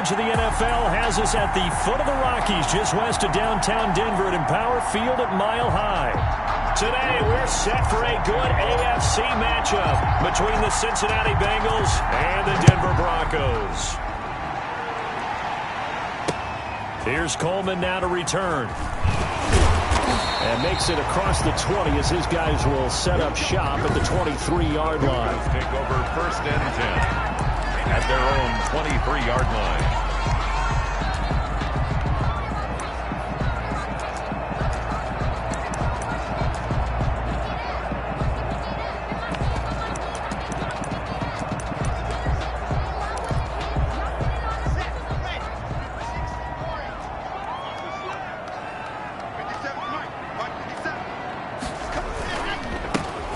coverage of the NFL has us at the foot of the Rockies, just west of downtown Denver at Empower Field at Mile High. Today, we're set for a good AFC matchup between the Cincinnati Bengals and the Denver Broncos. Here's Coleman now to return. And makes it across the 20 as his guys will set up shop at the 23-yard line. Take over 1st and 10 at their own 23-yard line.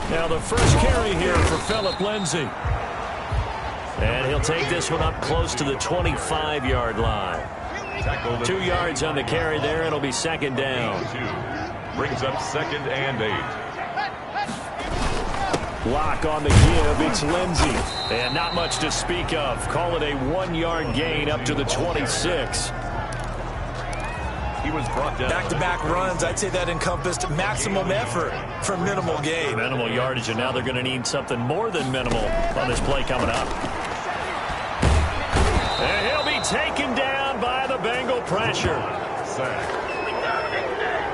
Now the first carry here for Phillip Lindsay. And he'll take this one up close to the 25-yard line. 2 yards on the carry there. It'll be 2nd down. Brings up 2nd and 8. Lock on the give. It's Lindsay. And not much to speak of. Call it a 1-yard gain up to the 26. He was brought down. Back-to-back runs, I'd say that encompassed maximum effort for minimal gain. Minimal yardage, and now they're going to need something more than minimal on this play coming up. And he'll be taken down by the Bengal pressure.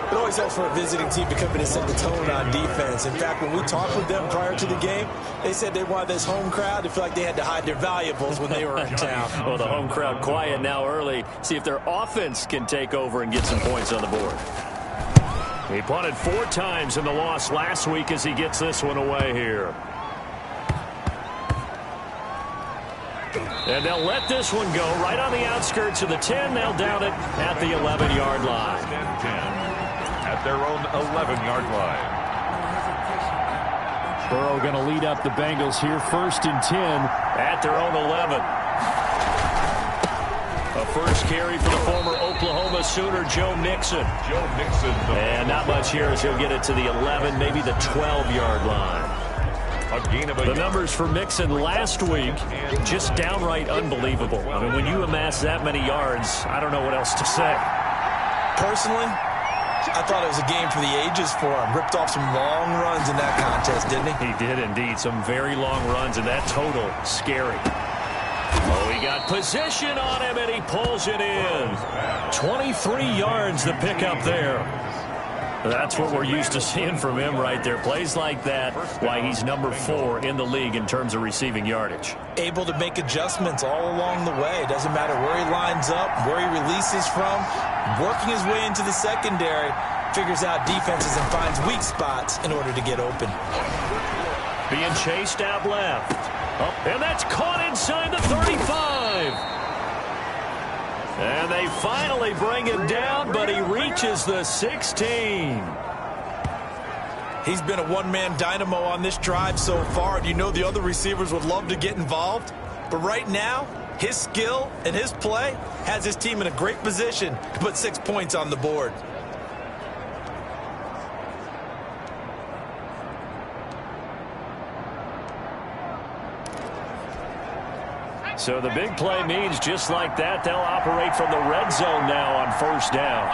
It always helps for a visiting team to come in and set the tone on defense. In fact, when we talked with them prior to the game, they said they wanted this home crowd to feel like they had to hide their valuables when they were in town. Well, the home crowd quiet now early. See if their offense can take over and get some points on the board. He punted 4 times in the loss last week as he gets this one away here. And they'll let this one go right on the outskirts of the 10. They'll down it at the 11-yard line. 10 at their own 11-yard line. Burrow going to lead up the Bengals here, 1st and 10 at their own 11. A first carry for the former Oklahoma Sooner, Joe Mixon. And not much here as he'll get it to the 11, maybe the 12-yard line. The numbers for Mixon last week, just downright unbelievable. I mean, when you amass that many yards, I don't know what else to say. Personally, I thought it was a game for the ages for him. Ripped off some long runs in that contest, didn't he? He did indeed. Some very long runs, and that total, scary. Oh, he got position on him, and he pulls it in. 23 yards the pickup there. That's what we're used to seeing from him right there. Plays like that, why he's number 4 in the league in terms of receiving yardage. Able to make adjustments all along the way. Doesn't matter where he lines up, where he releases from. Working his way into the secondary, figures out defenses and finds weak spots in order to get open. Being chased out left. Oh, and that's caught inside the 35. And they finally bring him down, but he reaches the 16. He's been a one-man dynamo on this drive so far, and you know the other receivers would love to get involved. But right now, his skill and his play has his team in a great position to put 6 points on the board. So the big play means just like that, they'll operate from the red zone now on 1st down.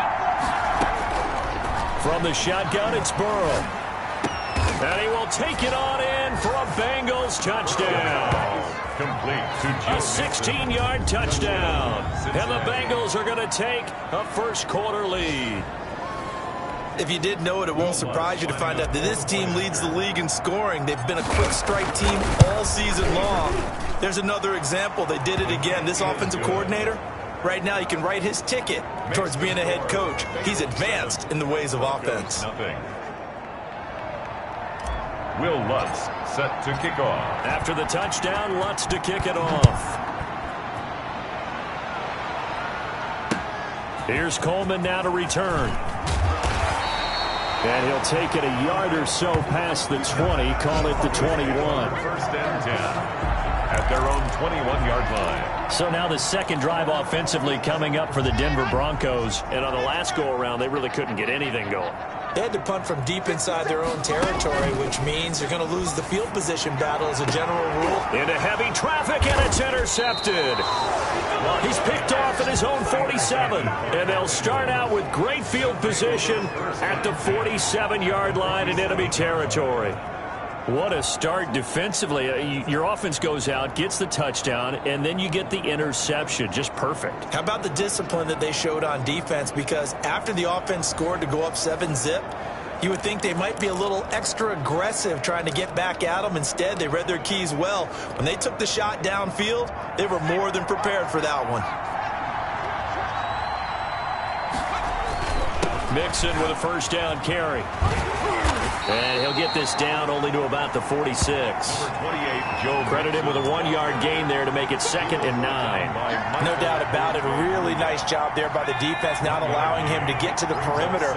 From the shotgun, it's Burrow. And he will take it on in for a Bengals touchdown. Complete to a 16-yard touchdown. And the Bengals are going to take a first-quarter lead. If you did know it, it won't surprise you to find out that this team leads the league in scoring. They've been a quick strike team all season long. There's another example. They did it again. This offensive coordinator, right now, you can write his ticket towards being a head coach. He's advanced in the ways of offense. Will Lutz set to kick off. After the touchdown, Lutz to kick it off. Here's Coleman now to return. And he'll take it a yard or so past the 20, call it the 21. 1st and 10 at their own 21-yard line. So now the second drive offensively coming up for the Denver Broncos. And on the last go-around, they really couldn't get anything going. They had to punt from deep inside their own territory, which means they're going to lose the field position battle as a general rule. Into heavy traffic, and it's intercepted. He's picked off. his own 47. And they'll start out with great field position at the 47-yard line in enemy territory. What a start defensively. Your offense goes out, gets the touchdown, and then you get the interception. Just perfect. How about the discipline that they showed on defense? Because after the offense scored to go up 7-zip, you would think they might be a little extra aggressive trying to get back at them. Instead, they read their keys well. When they took the shot downfield, they were more than prepared for that one. Mixon with a first down carry. And he'll get this down only to about the 46. Credit him with a 1-yard gain there to make it 2nd and 9. No doubt about it. A really nice job there by the defense, not allowing him to get to the perimeter.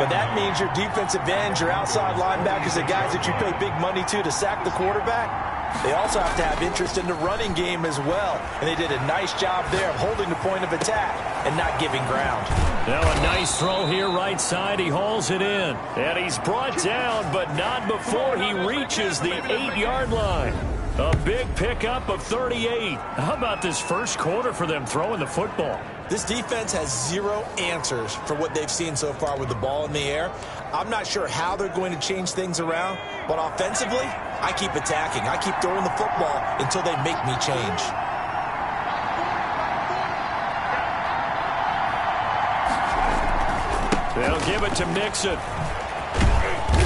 But that means your defensive ends, your outside linebackers, the guys that you pay big money to sack the quarterback, they also have to have interest in the running game as well. And they did a nice job there of holding the point of attack and not giving ground. Now a nice throw here right side. He hauls it in. And he's brought down, but not before he reaches the 8-yard line. A big pickup of 38. How about this first quarter for them throwing the football? This defense has zero answers for what they've seen so far with the ball in the air. I'm not sure how they're going to change things around, but offensively, I keep attacking. I keep throwing the football until they make me change. They'll give it to Mixon.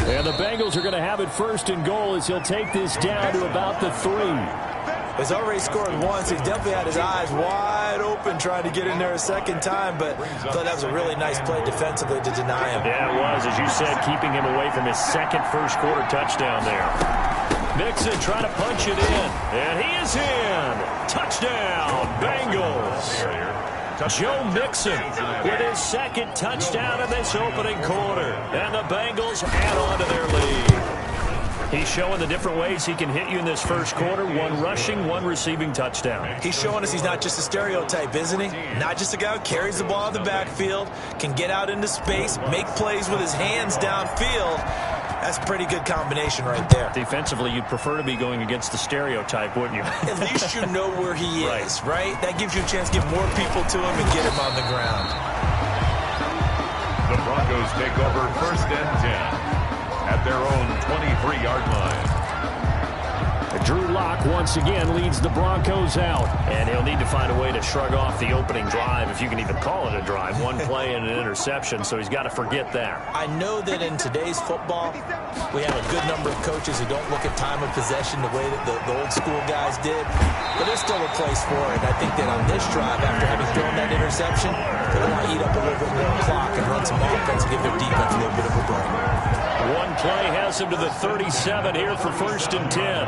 And the Bengals are going to have it 1st and goal as he'll take this down to about the 3. He's already scored once. He's definitely had his eyes wide open trying to get in there a second time, but I thought that was a really nice play defensively to deny him. Yeah, it was, as you said, keeping him away from his second first-quarter touchdown there. Mixon trying to punch it in, and he is in. Touchdown, Bengals. Joe Mixon with his second touchdown in this opening quarter, and the Bengals add on to their lead. He's showing the different ways he can hit you in this first quarter. 1 rushing, 1 receiving touchdown. He's showing us he's not just a stereotype, isn't he? Not just a guy who carries the ball in the backfield, can get out into space, make plays with his hands downfield. That's a pretty good combination right there. Defensively, you'd prefer to be going against the stereotype, wouldn't you? At least you know where he is, right? That gives you a chance to get more people to him and get him on the ground. The Broncos take over 1st and 10. At their own 23-yard line. Drew Lock once again leads the Broncos out. And he'll need to find a way to shrug off the opening drive, if you can even call it a drive. 1 play and an interception, so he's got to forget that. I know that in today's football, we have a good number of coaches who don't look at time of possession the way that the old school guys did. But there's still a place for it. I think that on this drive, after having thrown that interception, they're going to eat up a little bit more clock and run some offense and give their defense a little bit of a break. 1 play has him to the 37 here for 1st and 10.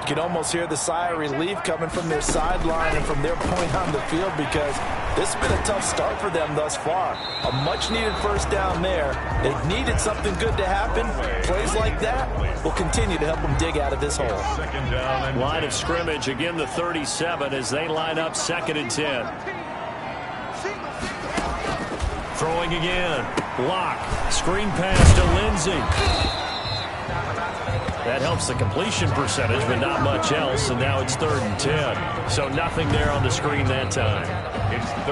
You can almost hear the sigh of relief coming from their sideline and from their point on the field, because this has been a tough start for them thus far. A much-needed first down there. They've needed something good to happen. Plays like that will continue to help them dig out of this hole. Line of scrimmage, again the 37 as they line up 2nd and 10. Throwing again. Lock. Screen pass to Lindsey. That helps the completion percentage, but not much else, and now it's 3rd and 10. So nothing there on the screen that time.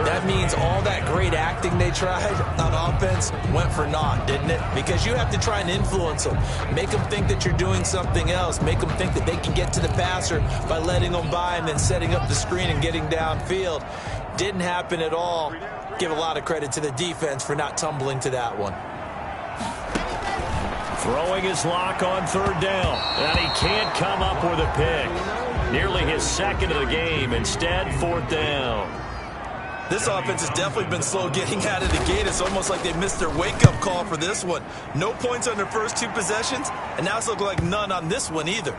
That means all that great acting they tried on offense went for naught, didn't it? Because you have to try and influence them. Make them think that you're doing something else. Make them think that they can get to the passer by letting them by and then setting up the screen and getting downfield. Didn't happen at all. Give a lot of credit to the defense for not tumbling to that one. Throwing his Lock on 3rd down. And he can't come up with a pick. Nearly his 2nd of the game. Instead, 4th down. This offense has definitely been slow getting out of the gate. It's almost like they missed their wake-up call for this one. No points on their first 2 possessions, and now it's looking like none on this one either.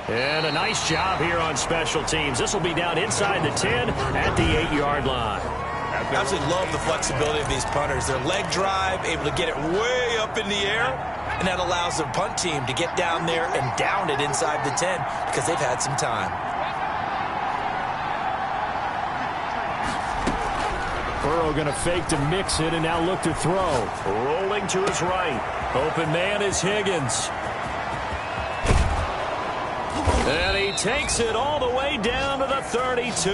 And a nice job here on special teams. This will be down inside the 10 at the 8-yard line. I absolutely love the flexibility of these punters. Their leg drive, able to get it way up in the air, and that allows their punt team to get down there and down it inside the 10 because they've had some time. Burrow going to fake to mix it and now look to throw. Rolling to his right. Open man is Higgins. And he takes it all the way down to the 32.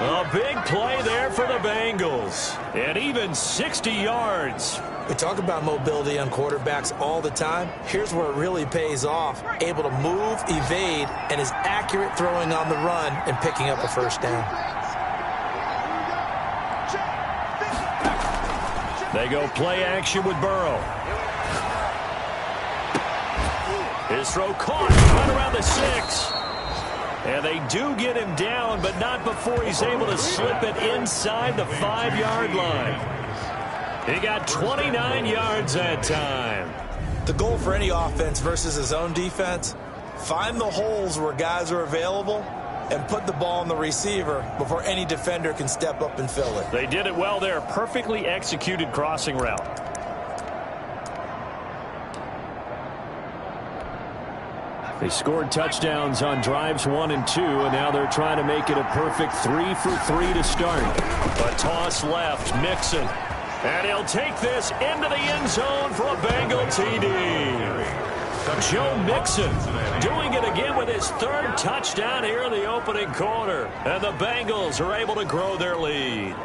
A big play there for the Bengals. And even 60 yards. We talk about mobility on quarterbacks all the time. Here's where it really pays off. Able to move, evade, and is accurate throwing on the run and picking up a first down. They go play action with Burrow. His throw caught right around the 6. And they do get him down, but not before he's able to slip it inside the 5-yard line. He got 29 yards that time. The goal for any offense versus his own defense, find the holes where guys are available and put the ball on the receiver before any defender can step up and fill it. They did it well there. Perfectly executed crossing route. They scored touchdowns on drives 1 and 2, and now they're trying to make it a perfect 3 for 3 to start. A toss left, Mixon. And he'll take this into the end zone for a Bengal TD. Joe Mixon doing it again with his 3rd touchdown here in the opening quarter. And the Bengals are able to grow their lead.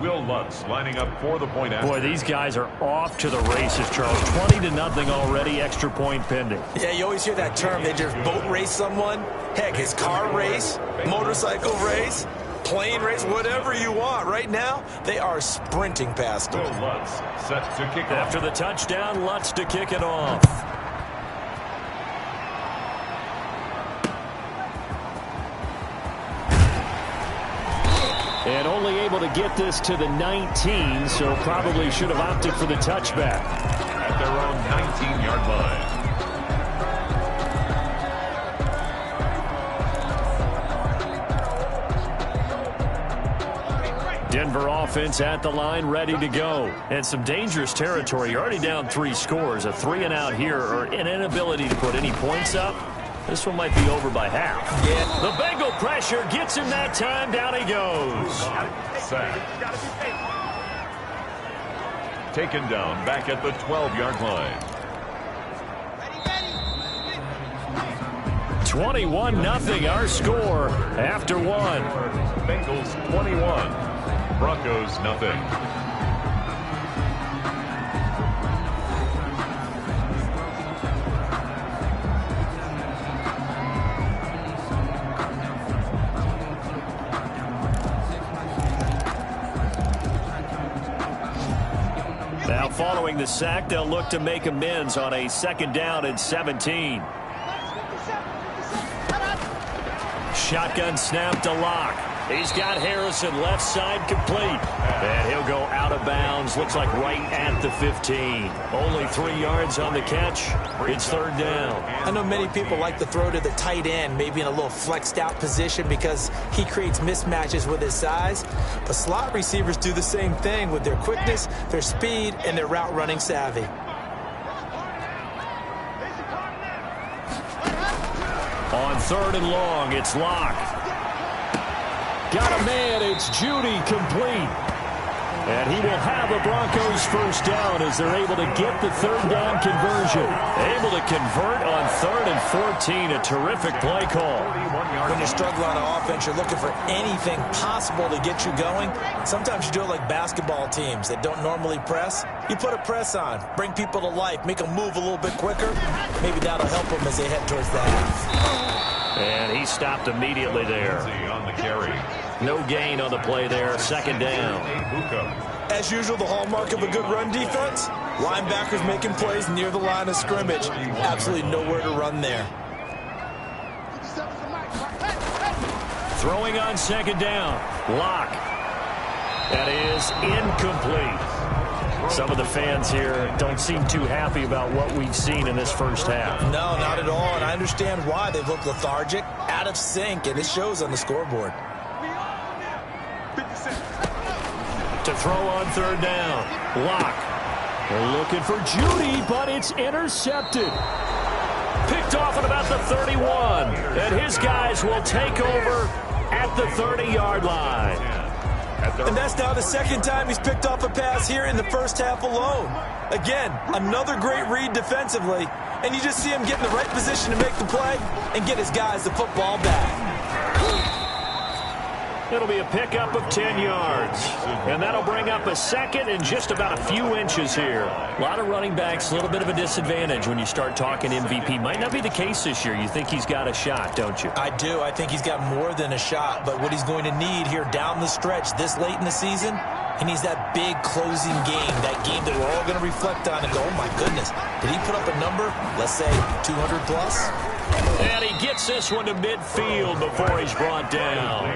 Will Lutz lining up for the point after. Boy, these guys are off to the races, Charles. 20-0 already, extra point pending. Yeah, you always hear that term. They just boat race someone. Heck, his car race, motorcycle race, plane race, whatever you want. Right now, they are sprinting past him. Will Lutz set to kick off. After the touchdown, Lutz to kick it off. And only able to get this to the 19, so probably should have opted for the touchback. At their own 19-yard line. Denver offense at the line, ready to go. And some dangerous territory. You're already down 3 scores. A 3-and-out here, or an inability to put any points up. This one might be over by half. Yeah. The Bengal pressure gets him that time. Down he goes. Sack. Taken down back at the 12-yard line. 21-0 our score after 1. Bengals 21. Broncos nothing. Now following the sack, they'll look to make amends on a 2nd down and 17. Shotgun snap to Locke. He's got Harrison left side complete. And he'll go out of bounds. Looks like right at the 15. Only 3 yards on the catch. It's 3rd down. I know many people like to throw to the tight end, maybe in a little flexed out position because he creates mismatches with his size. But slot receivers do the same thing with their quickness, their speed, and their route running savvy. On 3rd and long, it's Locke. Got a man, it's Judy, complete. And he will have the Broncos 1st down as they're able to get the 3rd down conversion. Able to convert on 3rd and 14, a terrific play call. When you're struggling on offense, you're looking for anything possible to get you going. Sometimes you do it like basketball teams that don't normally press. You put a press on, bring people to life, make them move a little bit quicker. Maybe that'll help them as they head towards the half. And he stopped immediately there. On the carry. No gain on the play there, 2nd down. As usual, the hallmark of a good run defense, linebackers making plays near the line of scrimmage. Absolutely nowhere to run there. Throwing on 2nd down. Locke. That is incomplete. Some of the fans here don't seem too happy about what we've seen in this 1st half. No, not at all, and I understand why. They've looked lethargic, out of sync, and it shows on the scoreboard. To throw on 3rd down. Locke. They're looking for Judy, but it's intercepted. Picked off at about the 31. And his guys will take over at the 30-yard line. And that's now the 2nd time he's picked off a pass here in the 1st half alone. Again, another great read defensively, and you just see him get in the right position to make the play and get his guys the football back. It'll be a pickup of 10 yards. And that'll bring up a second and just about a few inches here. A lot of running backs, a little bit of a disadvantage when you start talking MVP. Might not be the case this year. You think he's got a shot, don't you? I do. I think he's got more than a shot. But what he's going to need here down the stretch this late in the season, he needs that big closing game, that game that we're all going to reflect on and go, oh, my goodness, did he put up a number, let's say 200 plus? And he gets this one to midfield before he's brought down.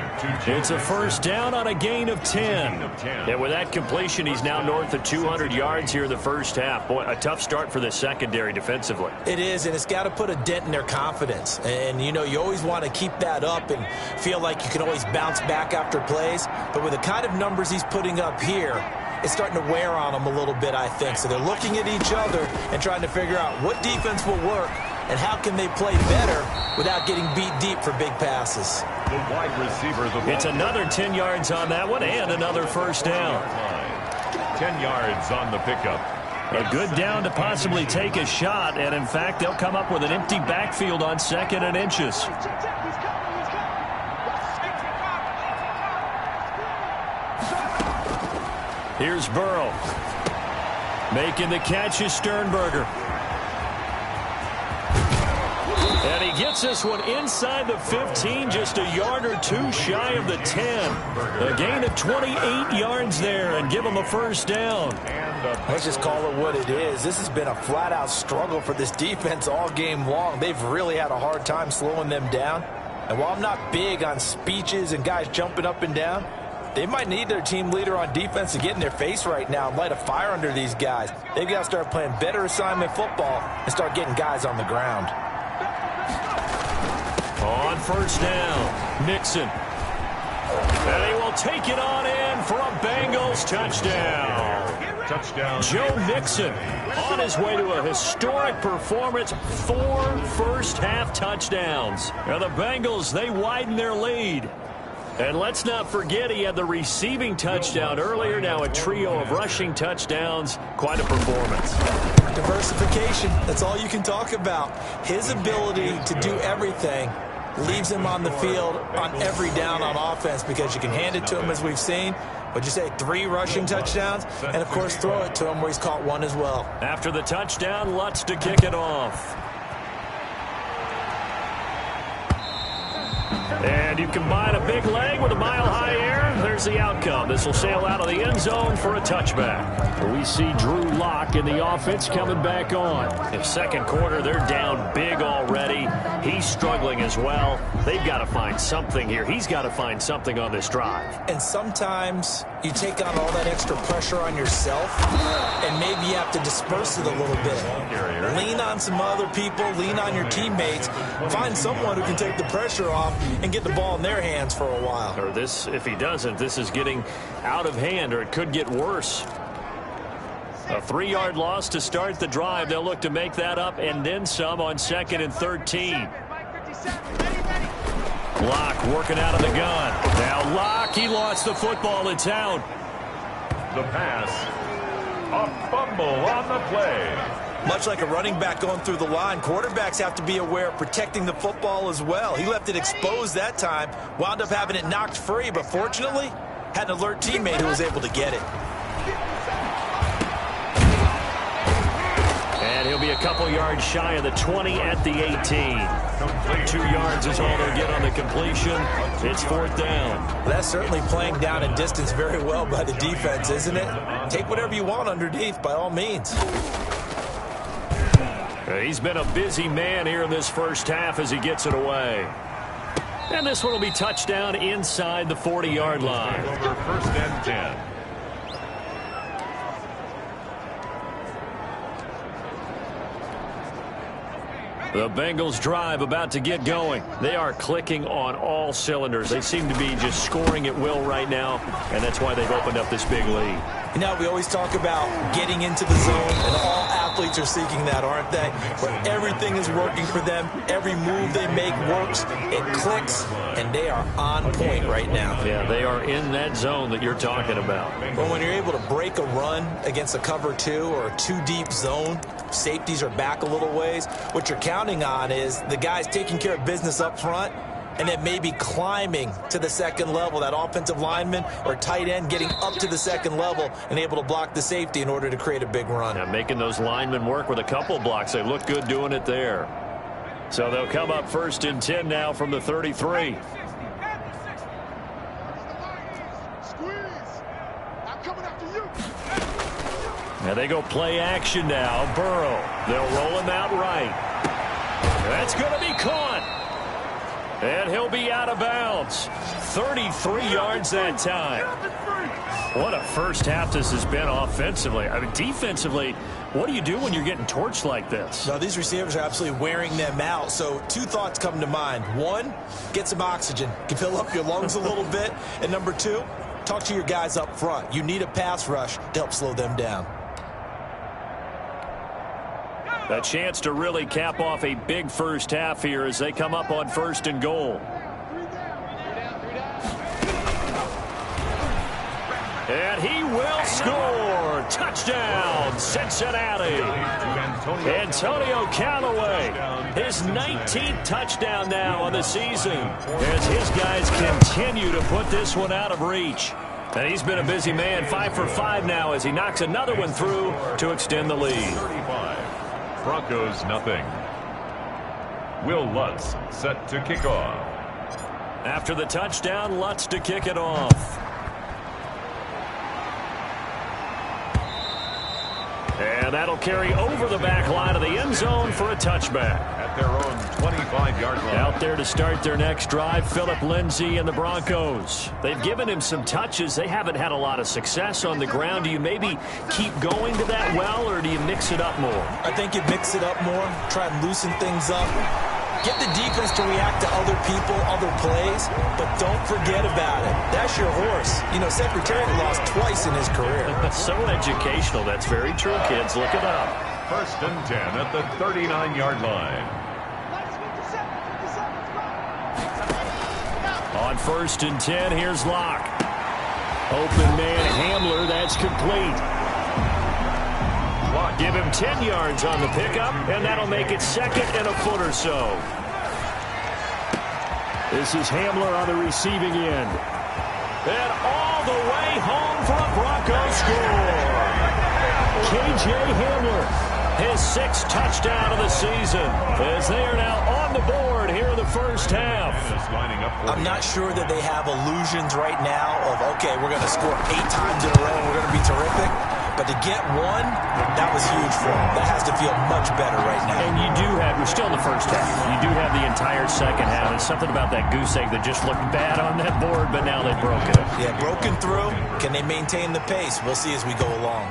It's a first down on a gain of 10. And with that completion, he's now north of 200 yards here in the first half. Boy, a tough start for the secondary defensively. It is, and it's got to put a dent in their confidence. And, you know, you always want to keep that up and feel like you can always bounce back after plays. But with the kind of numbers he's putting up here, it's starting to wear on them a little bit, I think. So they're looking at each other and trying to figure out what defense will work and how can they play better without getting beat deep for big passes. The wide receiver. It's another 10 yards on that one and another first down. 10 yards on the pickup. A good down to possibly take a shot, and in fact, they'll come up with an empty backfield on second and inches. Here's Burrow. Making the catch is Sternberger. And he gets this one inside the 15, just a yard or two shy of the 10. A gain of 28 yards there and give him a first down. Let's just call it what it is. This has been a flat-out struggle for this defense all game long. They've really had a hard time slowing them down. And while I'm not big on speeches and guys jumping up and down, they might need their team leader on defense to get in their face right now and light a fire under these guys. They've got to start playing better assignment football and start getting guys on the ground. On first down, Mixon. And he will take it on in for a Bengals touchdown. Joe Mixon on his way to a historic performance, 4 first-half touchdowns. And the Bengals, they widen their lead. And let's not forget he had the receiving touchdown earlier, now a trio of rushing touchdowns. Quite a performance. Diversification, that's all you can talk about. His ability to do everything leaves him on the field on every down on offense because you can hand it to him as we've seen. What'd you say, 3 rushing touchdowns? And, of course, throw it to him where he's caught 1 as well. After the touchdown, Lutz to kick it off. And you combine a big leg with a mile-high air, there's the outcome. This will sail out of the end zone for a touchback. We see Drew Lock in the offense coming back on. In second quarter, they're down big already. He's struggling as well. They've got to find something here. He's got to find something on this drive. And sometimes you take on all that extra pressure on yourself, and maybe you have to disperse it a little bit. Lean on some other people, lean on your teammates, find someone who can take the pressure off and get the ball in their hands for a while. Or this, if he doesn't, this is getting out of hand, or it could get worse. A 3-yard loss to start the drive. They'll look to make that up and then some on 2nd and 13. Locke working out of the gun. Now Locke, he lost the football. It's out. The pass. A fumble on the play. Much like a running back going through the line, quarterbacks have to be aware of protecting the football as well. He left it exposed that time, wound up having it knocked free, but fortunately, had an alert teammate who was able to get it. And he'll be a couple yards shy of the 20 at the 18. 2 yards is all they'll get on the completion. It's 4th down. That's certainly playing down and distance very well by the defense, isn't it? Take whatever you want underneath, by all means. He's been a busy man here in this first half as he gets it away. And this one will be touchdown inside the 40-yard line. Over 1st and 10. The Bengals drive about to get going. They are clicking on all cylinders. They seem to be just scoring at will right now, and that's why they've opened up this big lead. You know, we always talk about getting into the zone, and all athletes are seeking that, aren't they? Where everything is working for them, every move they make works, it clicks, and they are on point right now. Yeah, they are in that zone that you're talking about. But when you're able to break a run against a cover 2 or a 2-deep zone, safeties are back a little ways. What you're counting on is the guys taking care of business up front and then maybe climbing to the second level. That offensive lineman or tight end getting up to the second level and able to block the safety in order to create a big run. Yeah, making those linemen work with a couple blocks. They look good doing it there. So they'll come up 1st and 10 now from the 33. And they go play action now. Burrow. They'll roll him out right. That's going to be caught. And he'll be out of bounds. 33 yards that time. What a first half this has been offensively. I mean, defensively, what do you do when you're getting torched like this? No, these receivers are absolutely wearing them out. So 2 thoughts come to mind. 1, get some oxygen. You can fill up your lungs a little bit. And number 2, talk to your guys up front. You need a pass rush to help slow them down. A chance to really cap off a big first half here as they come up on 1st and goal. And he will score. Touchdown, Cincinnati. Antonio Callaway, his 19th touchdown now on the season as his guys continue to put this one out of reach. And he's been a busy man, 5 for 5 now as he knocks another one through to extend the lead. 35. Broncos nothing. Will Lutz set to kick off. After the touchdown, Lutz to kick it off. And that'll carry over the back line of the end zone for a touchback. At their own 25-yard line. Out there to start their next drive, Phillip Lindsay and the Broncos. They've given him some touches. They haven't had a lot of success on the ground. Do you maybe keep going to that well, or do you mix it up more? I think you mix it up more, try and loosen things up. Get the defense to react to other people, other plays, but don't forget about it. That's your horse. You know, Secretariat lost twice in his career. So educational. That's very true, kids. Look it up. 1st and 10 at the 39-yard line. On 1st and 10, here's Locke. Open man Hamler, that's complete. Give him 10 yards on the pickup, and that'll make it 2nd and a foot or so. This is Hamler on the receiving end. And all the way home for a Broncos score. K.J. Hamler, his 6th touchdown of the season, as they are now on the board here in the first half. I'm not sure that they have illusions right now of, okay, we're going to score 8 times in a row and we're going to be terrific. But to get one, that was huge for them. That has to feel much better right now. And you do have, we're still in the first half. You do have the entire second half. It's something about that goose egg that just looked bad on that board, but now they've broken it. Yeah, broken through. Can they maintain the pace? We'll see as we go along.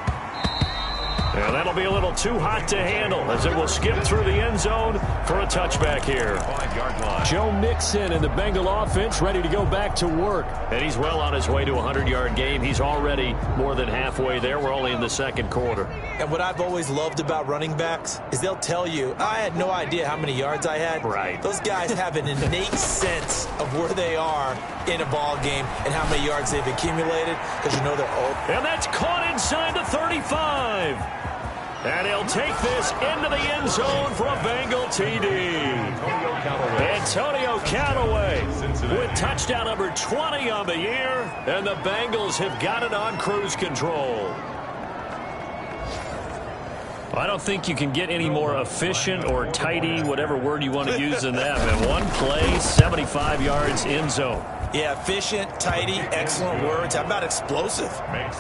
Yeah, that'll be a little too hot to handle as it will skip through the end zone for a touchback here. 5-yard line. Joe Mixon and the Bengal offense ready to go back to work. And he's well on his way to a 100-yard game. He's already more than halfway there. We're only in the 2nd quarter. And what I've always loved about running backs is they'll tell you, I had no idea how many yards I had. Right. Those guys have an innate sense of where they are in a ball game and how many yards they've accumulated because you know they're old. And that's caught inside the 35. And he'll take this into the end zone for a Bengal TD. Antonio Callaway with touchdown number 20 on the year. And the Bengals have got it on cruise control. I don't think you can get any more efficient or tidy, whatever word you want to use in that. And one play, 75 yards end zone. Yeah, efficient, tidy, excellent words. How about explosive?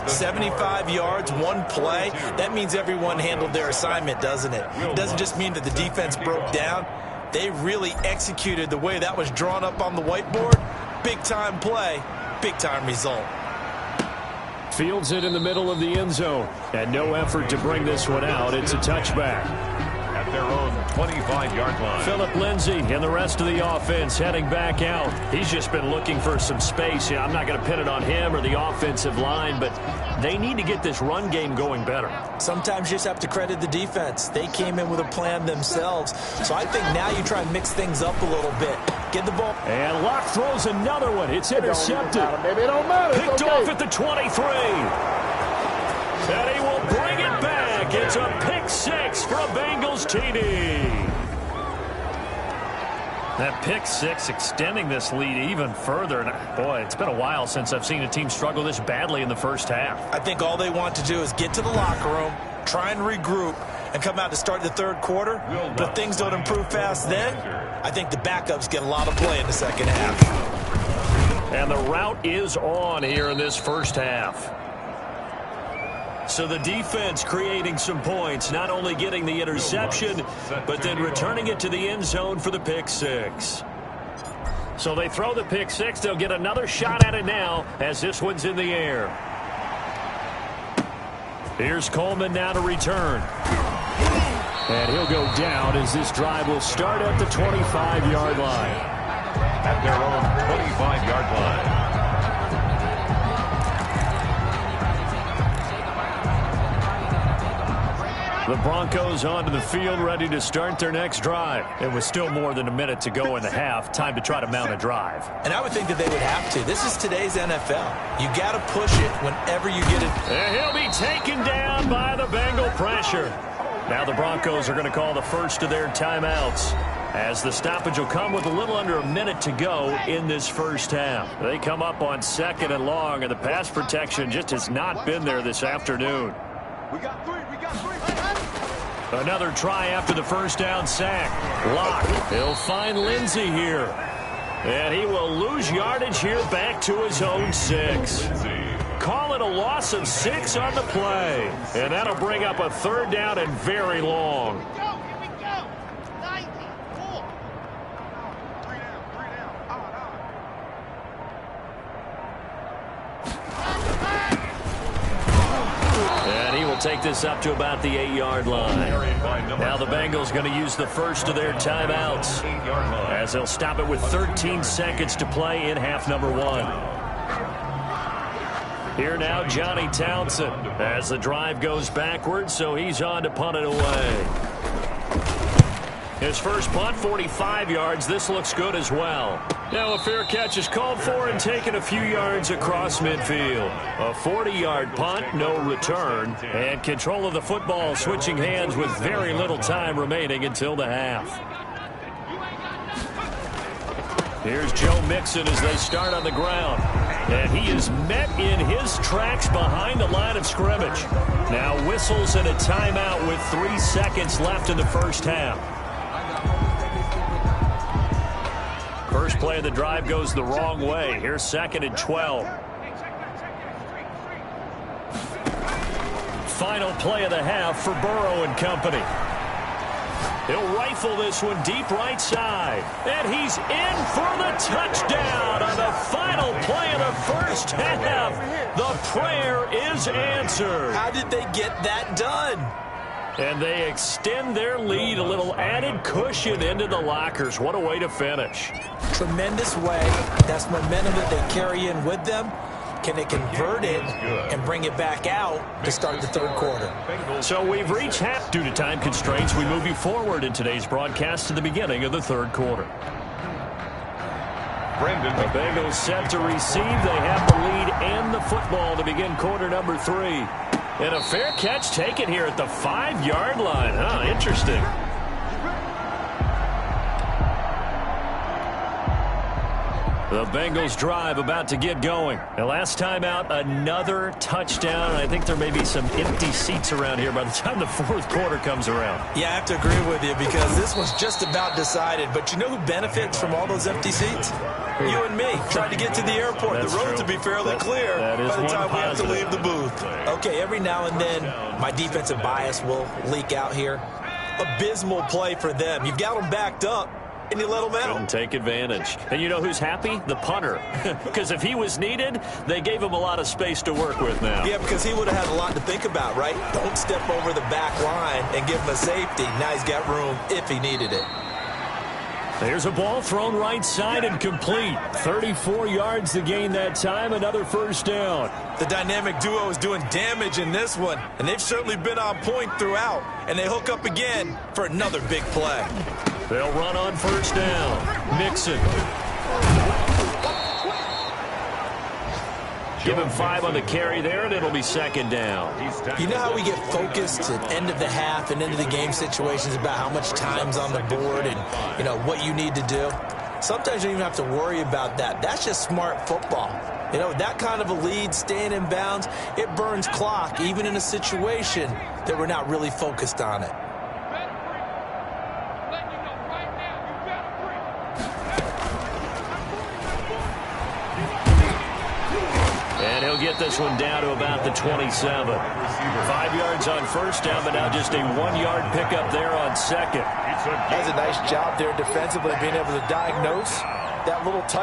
75 yards, one play. That means everyone handled their assignment, doesn't it? It doesn't just mean that the defense broke down. They really executed the way that was drawn up on the whiteboard. Big-time play, big-time result. Fields it in the middle of the end zone. And no effort to bring this one out. It's a touchback. At their own 25-yard line. Phillip Lindsay and the rest of the offense heading back out. He's just been looking for some space. Yeah, I'm not going to pin it on him or the offensive line, but they need to get this run game going better. Sometimes you just have to credit the defense. They came in with a plan themselves. So I think now you try and mix things up a little bit. Get the ball. And Locke throws another one. It's intercepted. Maybe it don't matter. Picked off at the 23. And he will bring it back. It's a pick 6 for a Bengals TD. That pick six extending this lead even further. And boy, it's been a while since I've seen a team struggle this badly in the first half. I think all they want to do is get to the locker room, try and regroup, and come out to start the third quarter. But if things don't improve fast then, I think the backups get a lot of play in the second half. And the route is on here in this first half. So the defense creating some points, not only getting the interception, but then returning it to the end zone for the pick six. So they throw the pick six. They'll get another shot at it now as this one's in the air. Here's Coleman now to return. And he'll go down as this drive will start at the 25-yard line. At their own 25-yard line. The Broncos onto the field, ready to start their next drive. It was still more than a minute to go in the half. Time to try to mount a drive. And I would think that they would have to. This is today's NFL. You got to push it whenever you get it. And he'll be taken down by the Bengal pressure. Now the Broncos are going to call the first of their timeouts, as the stoppage will come with a little under a minute to go in this first half. They come up on 2nd and long, and the pass protection just has not been there this afternoon. We got three. Another try after the first down sack. Locke. He'll find Lindsey here. And he will lose yardage here back to his own 6. Call it a loss of 6 on the play. And that'll bring up a 3rd down and very long. Take this up to about the 8-yard line. Now the Bengals going to use the first of their timeouts, as they'll stop it with 13 seconds to play in half number 1. Here now, Johnny Townsend, as the drive goes backwards, so he's on to punt it away. His first punt, 45 yards. This looks good as well. Now a fair catch is called for and taken a few yards across midfield. A 40-yard punt, no return, and control of the football switching hands with very little time remaining until the half. Here's Joe Mixon as they start on the ground. And he is met in his tracks behind the line of scrimmage. Now whistles and a timeout with 3 seconds left in the first half. First play of the drive goes the wrong way. Here's 2nd and 12. Final play of the half for Burrow and company. He'll rifle this one deep right side. And he's in for the touchdown on the final play of the first half. The prayer is answered. How did they get that done? And they extend their lead, a little added cushion into the lockers. What a way to finish. Tremendous way. That's momentum that they carry in with them. Can they convert it and bring it back out to start the third quarter? So we've reached half. Due to time constraints, we move you forward in today's broadcast to the beginning of the third quarter. The Bengals set to receive. They have the lead and the football to begin quarter number 3. And a fair catch taken here at the 5-yard line. Huh, interesting. The Bengals drive about to get going. The last time out, another touchdown. I think there may be some empty seats around here by the time the fourth quarter comes around. Yeah, I have to agree with you because this was just about decided. But you know who benefits from all those empty seats? You and me, trying to get to the airport. That's the roads true. will be fairly clear by the time we have to leave the booth. Okay, every now and then, my defensive bias will leak out here. Abysmal play for them. You've got them backed up, and you let them out. Couldn't take advantage. And you know who's happy? The punter. Because if he was needed, they gave him a lot of space to work with now. Yeah, because he would have had a lot to think about, right? Don't step over the back line and give him a safety. Now he's got room if he needed it. There's a ball thrown right side and complete. 34 yards to gain that time. Another first down. The dynamic duo is doing damage in this one, and they've certainly been on point throughout. And they hook up again for another big play. They'll run on first down. Mixon. Give him 5 on the carry there, and it'll be second down. You know how we get focused at end of the half and into the game situations about how much time's on the board and, you know, what you need to do? Sometimes you don't even have to worry about that. That's just smart football. You know, that kind of a lead, staying in bounds, it burns clock, even in a situation that we're not really focused on it. And he'll get this one down to about the 27. 5 yards on first down, but now just a 1-yard pickup there on second. That's a nice job there defensively, being able to diagnose that little touch.